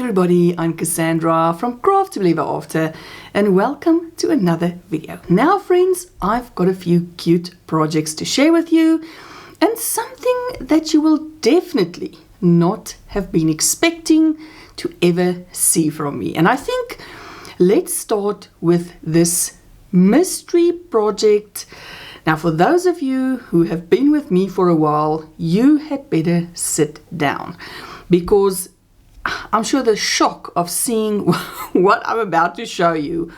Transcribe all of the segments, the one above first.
everybody, I'm Cassandra from Craft to Believe After, and welcome to another video. Now friends, I've got a few cute projects to share with you and something that you will definitely not have been expecting to ever see from me. And I think let's start with this mystery project. Now for those of you who have been with me for a while, you had better sit down, because I'm sure the shock of seeing what I'm about to show you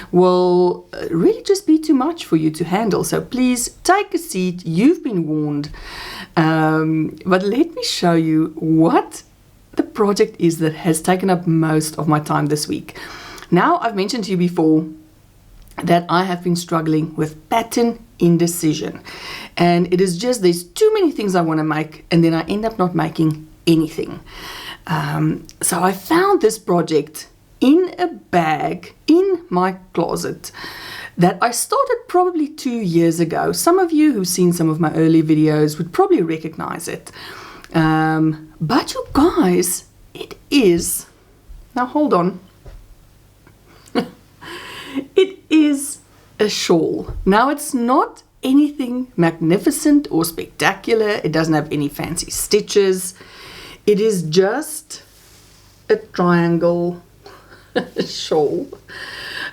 will really just be too much for you to handle. So please take a seat, you've been warned. But let me show you what the project is that has taken up most of my time this week. Now, I've mentioned to you before that I have been struggling with pattern indecision. And it is just, there's too many things I want to make, and then I end up not making anything. So I found this project in a bag in my closet that I started probably 2 years ago. Some of you who've seen some of my early videos would probably recognize it. But you guys, it is, now hold on, it is a shawl. Now it's not anything magnificent or spectacular. It doesn't have any fancy stitches. It is just a triangle shawl.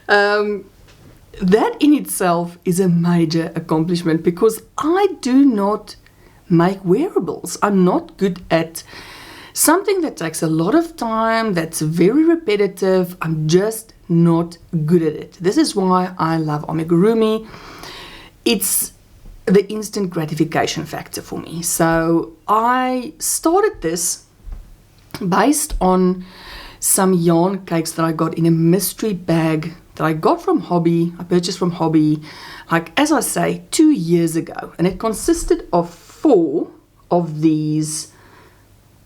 That in itself is a major accomplishment, because I do not make wearables. I'm not good at something that takes a lot of time, that's very repetitive. I'm just not good at it. This is why I love amigurumi. It's the instant gratification factor for me. So I started this based on some yarn cakes that I got in a mystery bag that I got from Hobby. I purchased from Hobby, like, as I say, 2 years ago. And it consisted of 4 of these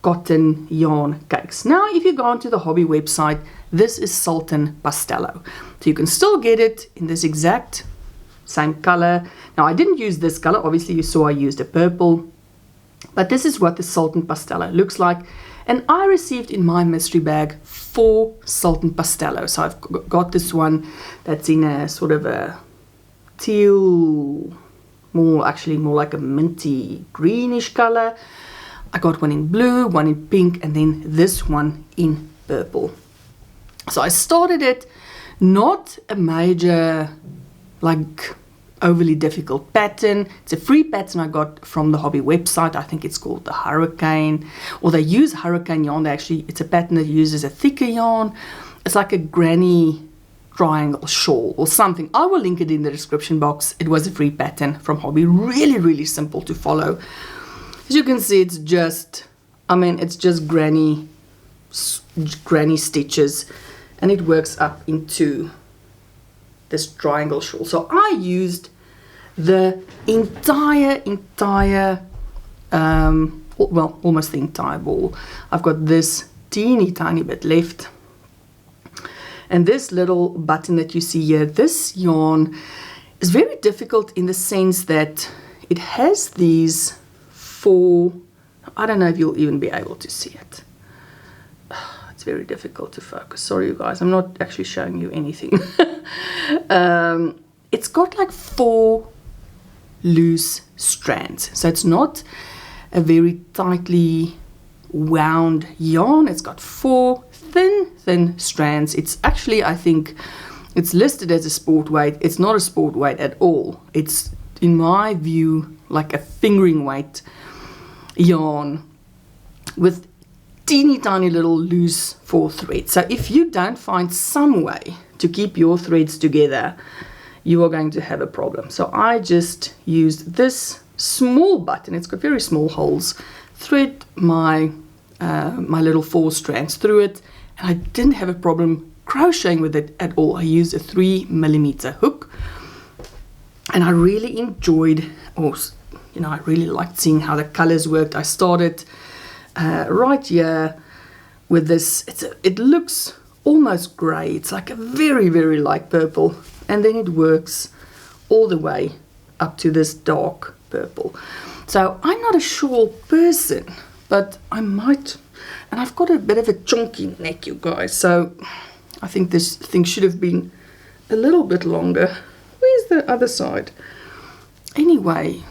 cotton yarn cakes. Now, if you go onto the Hobby website, this is Sultan Pastello. So you can still get it in this exact same color. Now, I didn't use this color. Obviously, you saw I used a purple. But this is what the Sultan Pastello looks like. And I received in my mystery bag 4 Sultan Pastello. So I've got this one that's in a sort of a teal, more like a minty greenish color. I got one in blue, one in pink, and then this one in purple. So I started it, not a major, like, overly difficult pattern. It's a free pattern I got from the Hobby website. I think it's called the Hurricane, or they use Hurricane yarn. It's a pattern that uses a thicker yarn. It's like a granny triangle shawl or something. I will link it in the description box. It was a free pattern from Hobby. Really, really simple to follow. As you can see, it's just, it's just granny stitches, and it works up into this triangle shawl. So I used the entire well, almost the entire ball. I've got this teeny tiny bit left, and this little button that you see here, this yarn is very difficult in the sense that it has these 4, I don't know if you'll even be able to see it. It's very difficult to focus. Sorry, you guys, I'm not actually showing you anything. It's got like 4 loose strands. So it's not a very tightly wound yarn. It's got 4 thin strands. It's actually, I think, it's listed as a sport weight. It's not a sport weight at all. It's, in my view, like a fingering weight yarn with teeny tiny little loose 4 threads. So if you don't find some way to keep your threads together, you are going to have a problem. So I just used this small button. It's got very small holes. Thread my my little 4 strands through it, and I didn't have a problem crocheting with it at all. I used a 3mm hook, and I really enjoyed, I really liked seeing how the colors worked. I started right here with this. It looks almost gray. It's like a very, very light purple, and then it works all the way up to this dark purple. So I'm not a shawl person, but I might And I've got a bit of a chunky neck, you guys, so I think this thing should have been a little bit longer. Where's the other side? Anyway,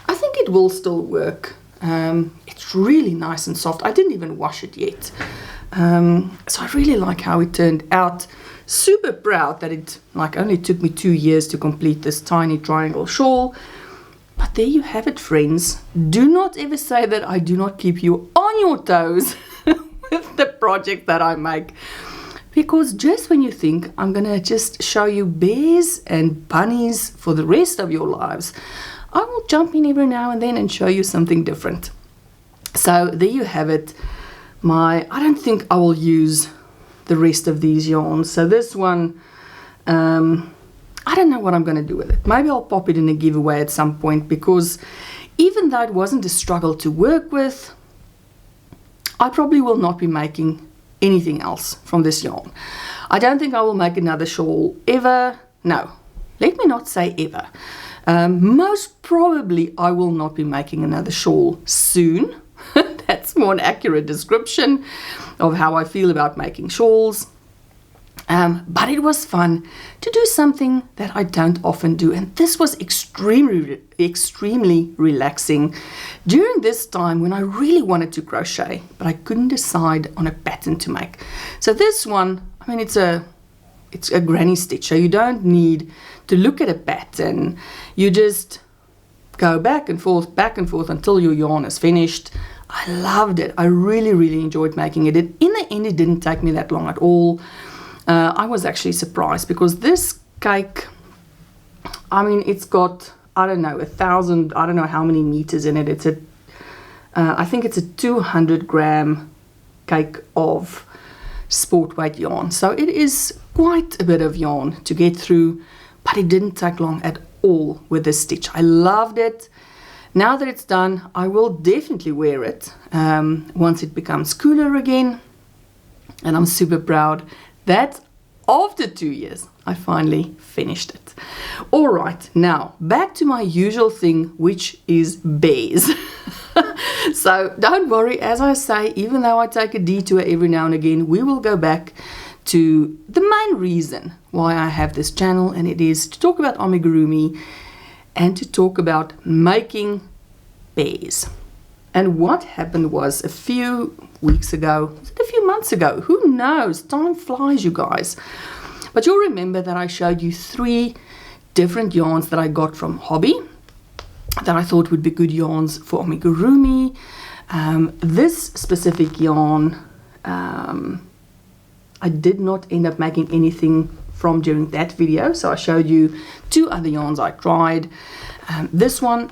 I think it will still work. It's really nice and soft. I didn't even wash it yet. So I really like how it turned out. Super proud that it only took me 2 years to complete this tiny triangle shawl. But there you have it, friends. Do not ever say that I do not keep you on your toes with the project that I make. Because just when you think I'm going to just show you bears and bunnies for the rest of your lives, I will jump in every now and then and show you something different. So there you have it. I don't think I will use the rest of these yarns. So this one, I don't know what I'm going to do with it. Maybe I'll pop it in a giveaway at some point, because even though it wasn't a struggle to work with, I probably will not be making anything else from this yarn. I don't think I will make another shawl ever. No, let me not say ever. Most probably I will not be making another shawl soon. That's more an accurate description of how I feel about making shawls. But it was fun to do something that I don't often do, and this was extremely relaxing during this time when I really wanted to crochet, but I couldn't decide on a pattern to make. So this one, I mean, it's a granny stitch, so you don't need to look at a pattern. You just go back and forth until your yarn is finished. I loved it. I really enjoyed making it. In the end, it didn't take me that long at all. I was actually surprised, because this cake, I mean, it's got, I don't know, 1,000, I don't know how many meters in it. I think it's a 200 gram cake of sport weight yarn. So it is quite a bit of yarn to get through, but it didn't take long at all with this stitch. I loved it. Now that it's done, I will definitely wear it once it becomes cooler again. And I'm super proud that after 2 years, I finally finished it. All right, now back to my usual thing, which is bears. So don't worry, as I say, even though I take a detour every now and again, we will go back to the main reason why I have this channel, and it is to talk about amigurumi and to talk about making bears. And what happened was a few weeks ago, a few months ago, who knows, time flies, you guys. But you'll remember that I showed you 3 different yarns that I got from Hobby that I thought would be good yarns for amigurumi. This specific yarn, I did not end up making anything from during that video, so I showed you 2 other yarns I tried. This one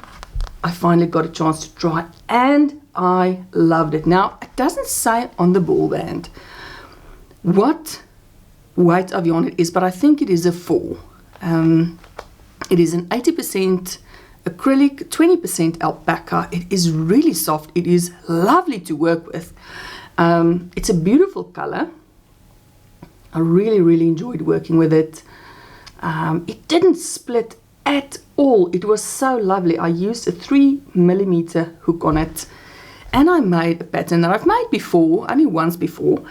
I finally got a chance to try, and I loved it. Now, it doesn't say on the ball band what weight of yarn it is, but I think it is a 4. It is an 80% acrylic, 20% alpaca. It is really soft. It is lovely to work with. It's a beautiful color. I really enjoyed working with it. It didn't split at all. It was so lovely. I used a 3mm hook on it, and I made a pattern that I've made before, only once before,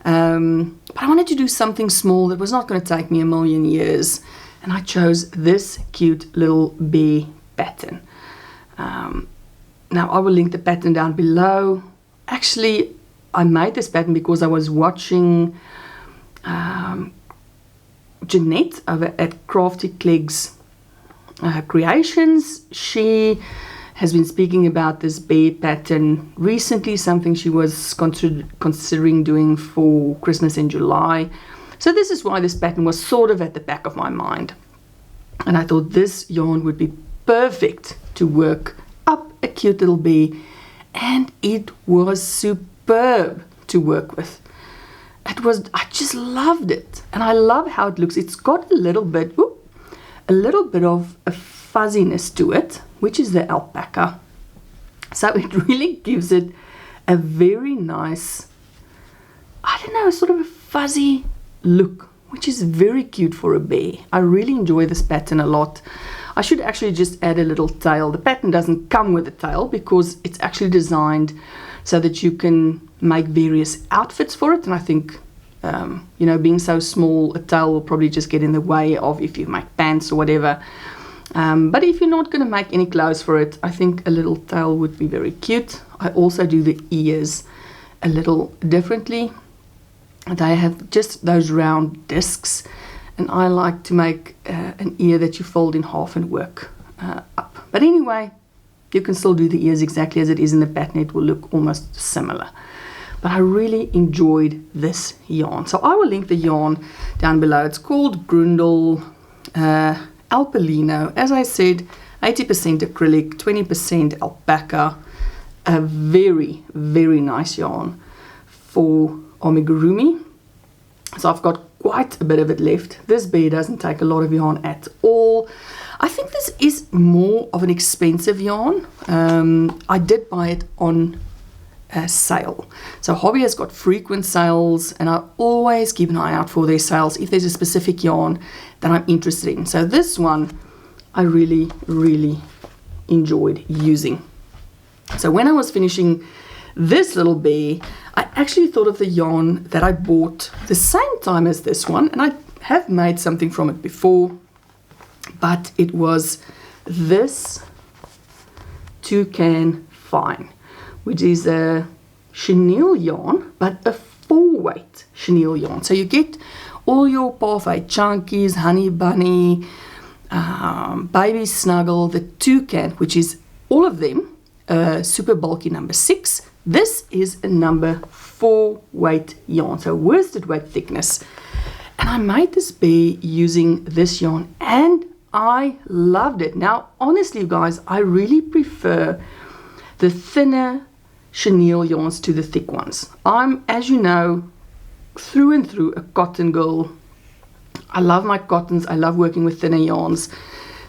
but I wanted to do something small that was not going to take me a million years, and I chose this cute little bear pattern. Now I will link the pattern down below. Actually, I made this pattern because I was watching Jeanette over at Crafty Clegs Creations. She has been speaking about this bear pattern recently, something she was considering doing for Christmas in July. So this is why this pattern was sort of at the back of my mind, and I thought this yarn would be perfect to work up a cute little bear, and it was superb to work with. I just loved it, and I love how it looks. It's got a little bit of a fuzziness to it, which is the alpaca. So it really gives it a very nice, I don't know, sort of a fuzzy look, which is very cute for a bear. I really enjoy this pattern a lot. I should actually just add a little tail. The pattern doesn't come with a tail because it's actually designed so that you can make various outfits for it. And I think, you know, being so small, a tail will probably just get in the way of if you make pants or whatever. But if you're not going to make any clothes for it, I think a little tail would be very cute. I also do the ears a little differently. They have just those round discs, and I like to make an ear that you fold in half and work up. But anyway, you can still do the ears exactly as it is in the pattern. It will look almost similar. But I really enjoyed this yarn. So I will link the yarn down below. It's called Grundle Alpalino. As I said, 80% acrylic, 20% alpaca. A very, very nice yarn for amigurumi. So I've got quite a bit of it left. This bear doesn't take a lot of yarn at all. I think this is more of an expensive yarn. I did buy it on a sale. So Hobby has got frequent sales, and I always keep an eye out for their sales if there's a specific yarn that I'm interested in. So this one I really, really enjoyed using. So when I was finishing this little bear, I actually thought of the yarn that I bought the same time as this one, and I have made something from it before, but it was this Toucan Fine, which is a chenille yarn, but a 4-weight chenille yarn. So you get all your parfait chunkies, honey bunny, baby snuggle, the toucan, which is all of them, super bulky number 6. This is a number 4-weight yarn, so worsted weight thickness. And I made this bear using this yarn, and I loved it. Now, honestly, you guys, I really prefer the thinner chenille yarns to the thick ones. I'm, as you know, through and through a cotton girl. I love my cottons. I love working with thinner yarns.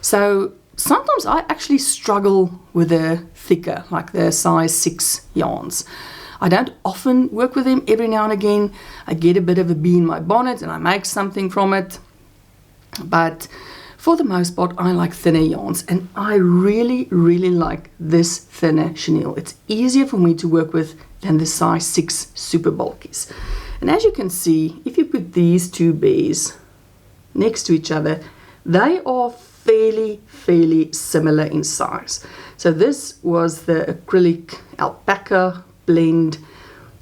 So sometimes I actually struggle with the thicker, like the size 6 yarns. I don't often work with them. Every now and again I get a bit of a bee in my bonnet and I make something from it. But for the most part, I like thinner yarns, and I really, really like this thinner chenille. It's easier for me to work with than the size 6 super bulkies. And as you can see, if you put these two bears next to each other, they are fairly similar in size. So this was the acrylic alpaca blend,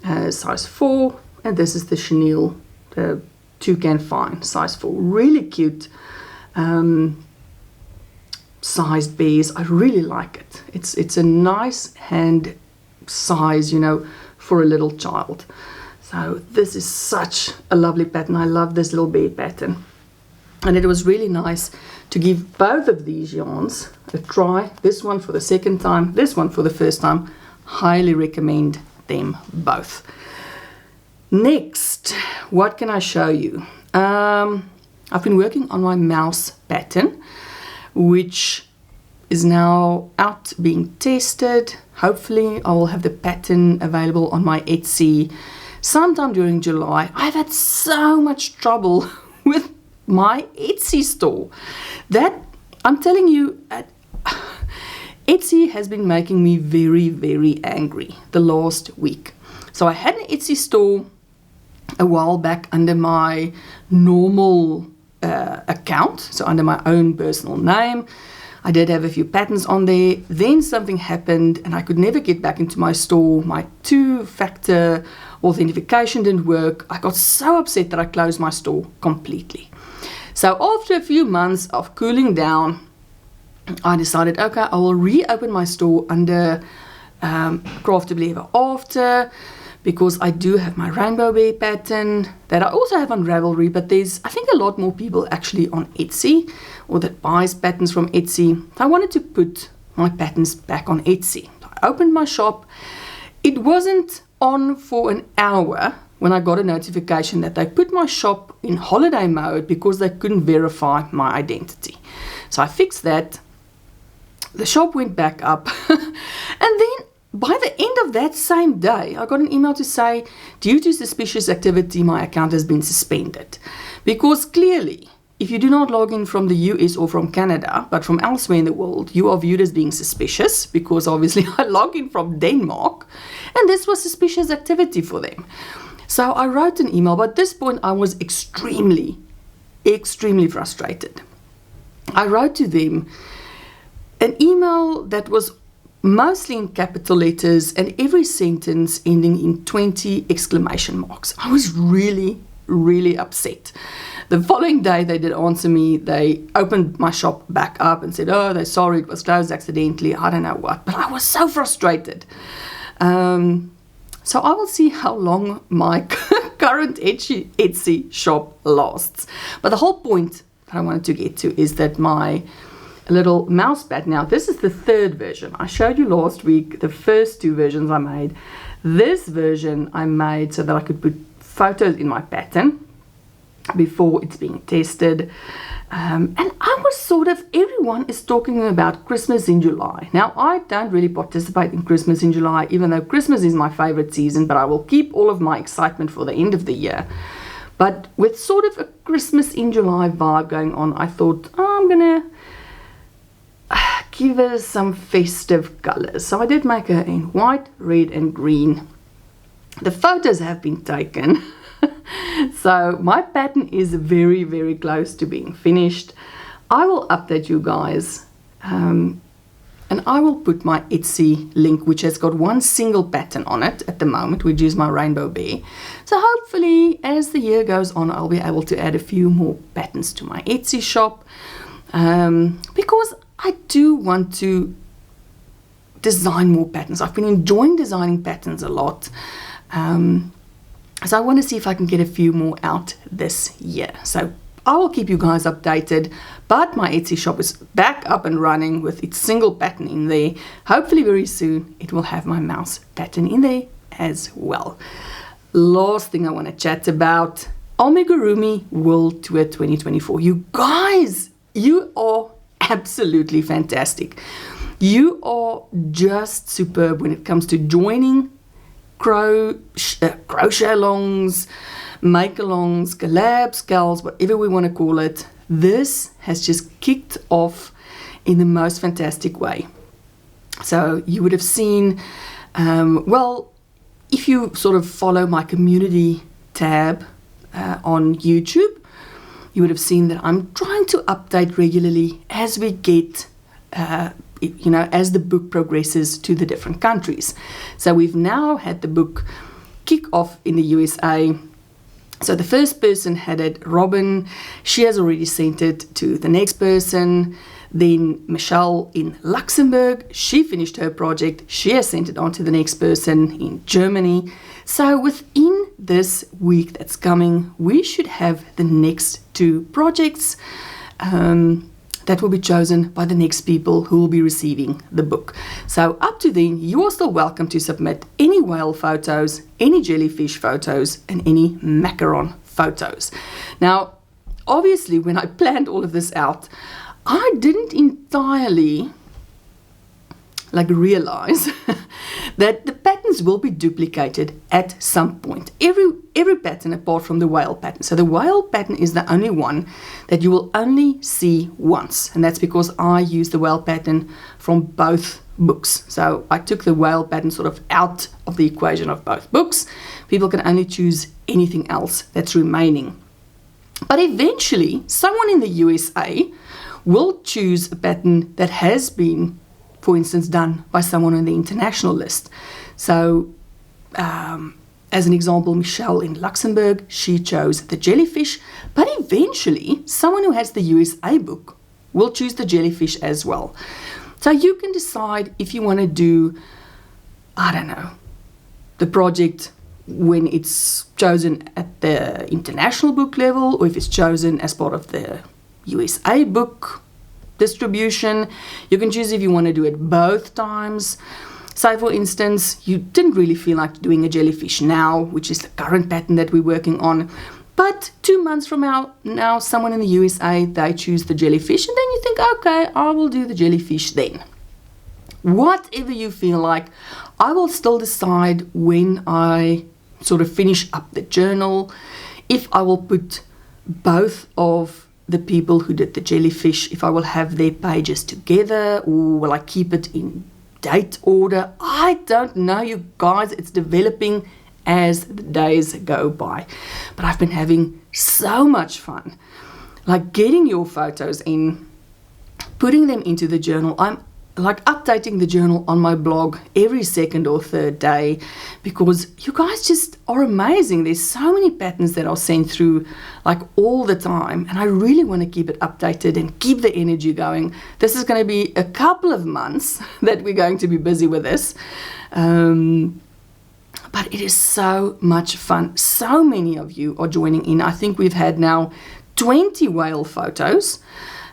size 4, and this is the chenille, the Toucan Fine, size 4. Really cute sized bears. I really like it. It's a nice hand size, you know, for a little child. So this is such a lovely pattern. I love this little bear pattern. And it was really nice to give both of these yarns a try. This one for the second time, this one for the first time. Highly recommend them both. Next, what can I show you? I've been working on my mouse pattern, which is now out being tested. Hopefully I will have the pattern available on my Etsy sometime during July. I've had so much trouble with my Etsy store that I'm telling you, Etsy has been making me very angry the last week. So I had an Etsy store a while back under my normal account, so under my own personal name. I did have a few patterns on there. Then something happened and I could never get back into my store. My 2-factor authentication didn't work. I got so upset that I closed my store completely. So after a few months of cooling down, I decided, okay, I will reopen my store under Craftably Ever After, because I do have my rainbow bear pattern that I also have on Ravelry, but there's, I think, a lot more people actually on Etsy or that buys patterns from Etsy. I wanted to put my patterns back on Etsy. I opened my shop. It wasn't on for an hour when I got a notification that they put my shop in holiday mode because they couldn't verify my identity. So I fixed that. The shop went back up. And then by the end of that same day, I got an email to say, due to suspicious activity, my account has been suspended. Because clearly, if you do not log in from the US or from Canada, but from elsewhere in the world, you are viewed as being suspicious because obviously I log in from Denmark and this was suspicious activity for them. So I wrote an email, but at this point I was extremely frustrated. I wrote to them an email that was mostly in capital letters and every sentence ending in 20 exclamation marks. I was really upset. The following day they did answer me. They opened my shop back up and said, oh, they're sorry, it was closed accidentally, I don't know what. But I was so frustrated. So I will see how long my current Etsy shop lasts. But the whole point that I wanted to get to is that my little mouse pad, now this is the third version. I showed you last week the first two versions I made. This version I made so that I could put photos in my pattern before it's being tested. And I was everyone is talking about Christmas in July. Now, I don't really participate in Christmas in July, even though Christmas is my favorite season, but I will keep all of my excitement for the end of the year. But with sort of a Christmas in July vibe going on, I thought, I'm going to give her some festive colors. So I did make her in white, red, and green. The photos have been taken. So my pattern is very close to being finished. I will update you guys and I will put my Etsy link, which has got one single pattern on it at the moment, which is my rainbow bear. So hopefully as the year goes on, I'll be able to add a few more patterns to my Etsy shop, because I do want to design more patterns. I've been enjoying designing patterns a lot. So I want to see if I can get a few more out this year. So I will keep you guys updated, but my Etsy shop is back up and running with its single pattern in there. Hopefully very soon it will have my mouse pattern in there as well. Last thing I want to chat about, Amigurumi World Tour 2024. You guys, you are absolutely fantastic. You are just superb when it comes to joining crochet alongs, make alongs, collabs, gals, whatever we want to call it. This has just kicked off in the most fantastic way. So you would have seen, well, if you sort of follow my community tab on YouTube, you would have seen that I'm trying to update regularly as we get as the book progresses to the different countries. So we've now had the book kick off in the USA. So the first person had it, Robin. She has already sent it to the next person. Then Michelle in Luxembourg, she finished her project. She has sent it on to the next person in Germany. So within this week that's coming, we should have the next two projects that will be chosen by the next people who will be receiving the book. So up to then, you are still welcome to submit any whale photos, any jellyfish photos, and any macaron photos. Now, obviously, when I planned all of this out, I didn't entirely realize that the patterns will be duplicated at some point. Every pattern apart from the whale pattern. So the whale pattern is the only one that you will only see once, and that's because I use the whale pattern from both books. So I took the whale pattern sort of out of the equation of both books. People can only choose anything else that's remaining. But eventually, someone in the USA will choose a pattern that has been, for instance, done by someone on the international list. So, as an example, Michelle in Luxembourg, she chose the jellyfish, but eventually someone who has the USA book will choose the jellyfish as well. So you can decide if you want to do, I don't know, the project when it's chosen at the international book level, or if it's chosen as part of the USA book distribution. You can choose if you want to do it both times. Say, for instance, you didn't really feel like doing a jellyfish now, which is the current pattern that we're working on, but 2 months from now, someone in the USA, they choose the jellyfish, and then you think, okay, I will do the jellyfish then. Whatever you feel like, I will still decide when I sort of finish up the journal if I will put both of the people who did the jellyfish, if I will have their pages together or will I keep it in date order. I don't know, you guys. It's developing as the days go by. But I've been having so much fun. Like getting your photos in, putting them into the journal. I'm like updating the journal on my blog every second or third day because you guys just are amazing. There's so many patterns that are sent through like all the time, and I really want to keep it updated and keep the energy going. This is going to be a couple of months that we're going to be busy with this, but it is so much fun. So many of you are joining in. I think we've had now 20 whale photos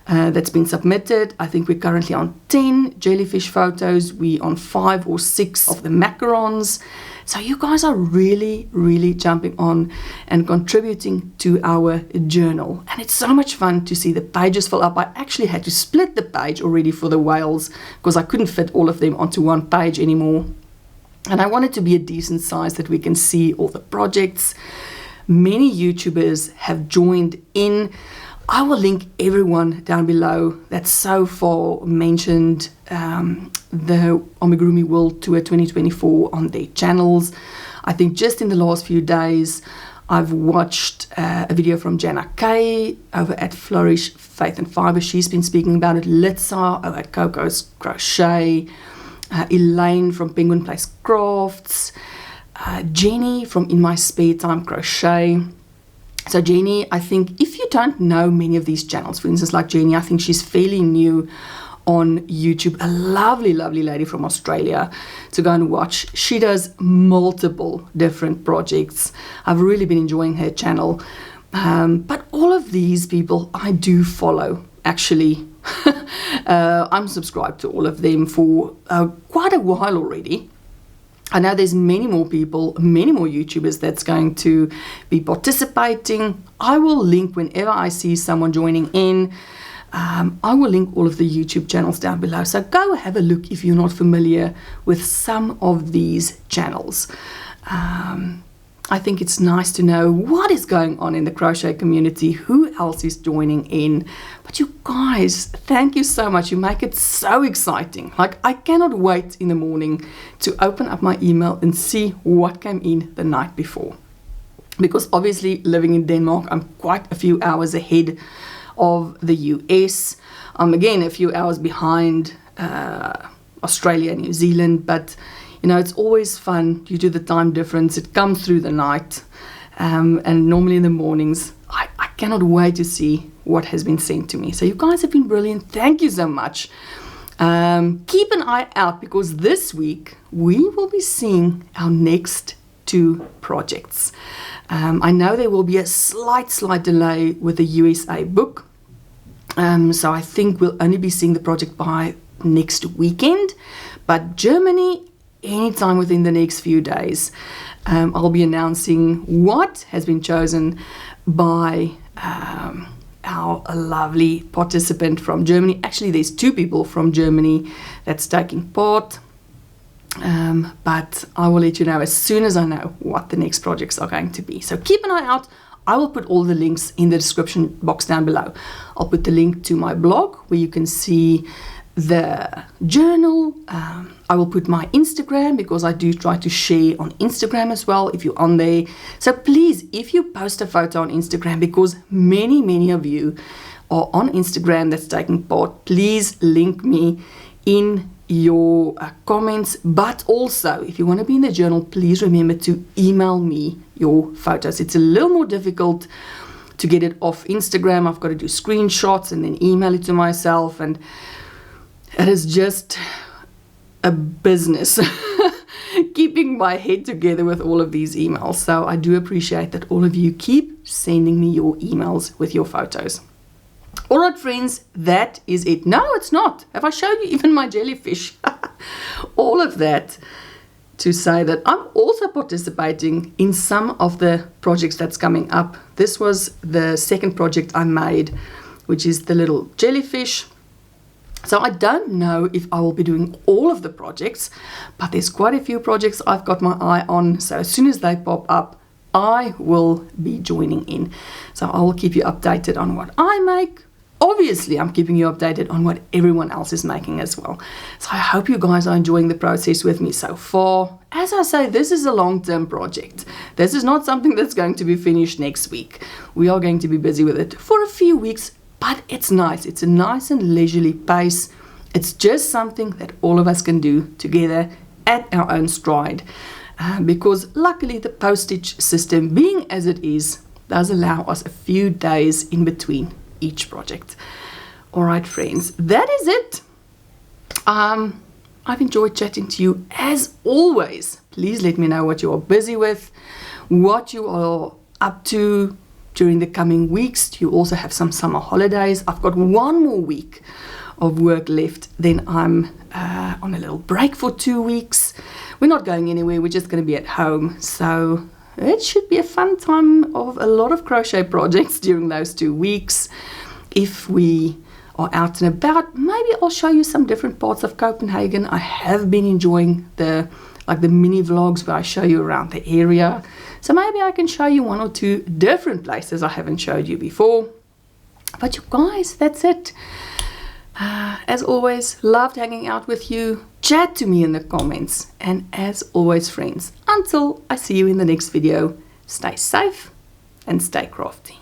that's been submitted. I think we're currently on 10 jellyfish photos. We're on 5 or 6 of the macarons. So you guys are really, really jumping on and contributing to our journal. And it's so much fun to see the pages fill up. I actually had to split the page already for the whales because I couldn't fit all of them onto one page anymore. And I want it to be a decent size that we can see all the projects. Many YouTubers have joined in. I will link everyone down below that's so far mentioned the Amigurumi World Tour 2024 on their channels. I think just in the last few days, I've watched a video from Jana Kay over at Flourish Faith and Fibre. She's been speaking about it. Litsa over at Coco's Crochet. Elaine from Penguin Place Crafts. Jenny from In My Spare Time Crochet. So Jenny, I think if you don't know many of these channels, for instance, like Jenny, I think she's fairly new on YouTube, a lovely, lovely lady from Australia to go and watch. She does multiple different projects. I've really been enjoying her channel. But all of these people I do follow, actually. I'm subscribed to all of them for quite a while already. I know there's many more people, many more YouTubers that's going to be participating. I will link whenever I see someone joining in. I will link all of the YouTube channels down below. So go have a look if you're not familiar with some of these channels. I think it's nice to know what is going on in the crochet community, who else is joining in. But you guys, thank you so much. You make it so exciting. Like, I cannot wait in the morning to open up my email and see what came in the night before. Because obviously living in Denmark, I'm quite a few hours ahead of the US. I'm again a few hours behind Australia and New Zealand, but you know, it's always fun due to the time difference. It comes through the night, and normally in the mornings. I cannot wait to see what has been sent to me. So you guys have been brilliant. Thank you so much. Keep an eye out because this week we will be seeing our next 2 projects. I know there will be a slight delay with the USA book. So I think we'll only be seeing the project by next weekend. But Germany, anytime within the next few days, I'll be announcing what has been chosen by our lovely participant from Germany. Actually, there's 2 people from Germany that's taking part. But I will let you know as soon as I know what the next projects are going to be. So keep an eye out. I will put all the links in the description box down below. I'll put the link to my blog where you can see the journal. I will put my Instagram because I do try to share on Instagram as well if you're on there. So please, if you post a photo on Instagram, because many of you are on Instagram that's taking part, please link me in your comments. But also, if you want to be in the journal, please remember to email me your photos. It's a little more difficult to get it off Instagram. I've got to do screenshots and then email it to myself, and it is just a business keeping my head together with all of these emails. So I do appreciate that all of you keep sending me your emails with your photos. All right, friends, that is it. No, it's not. Have I shown you even my jellyfish? All of that to say that I'm also participating in some of the projects that's coming up. This was the second project I made, which is the little jellyfish. So I don't know if I will be doing all of the projects, but there's quite a few projects I've got my eye on. So as soon as they pop up, I will be joining in. So I will keep you updated on what I make. Obviously, I'm keeping you updated on what everyone else is making as well. So I hope you guys are enjoying the process with me so far. As I say, this is a long-term project. This is not something that's going to be finished next week. We are going to be busy with it for a few weeks, but it's nice. It's a nice and leisurely pace. It's just something that all of us can do together at our own stride. Because luckily the postage system, being as it is, does allow us a few days in between each project. All right, friends, that is it. I've enjoyed chatting to you as always. Please let me know what you are busy with, what you are up to during the coming weeks. Do you also have some summer holidays? I've got one more week of work left, then I'm on a little break for 2 weeks. We're not going anywhere, we're just going to be at home, so it should be a fun time of a lot of crochet projects during those 2 weeks. If we are out and about, maybe I'll show you some different parts of Copenhagen. I have been enjoying the mini vlogs where I show you around the area, so maybe I can show you 1 or 2 different places I haven't showed you before. But you guys, that's it. As always, loved hanging out with you. Chat to me in the comments, and as always, friends, until I see you in the next video, stay safe and stay crafty.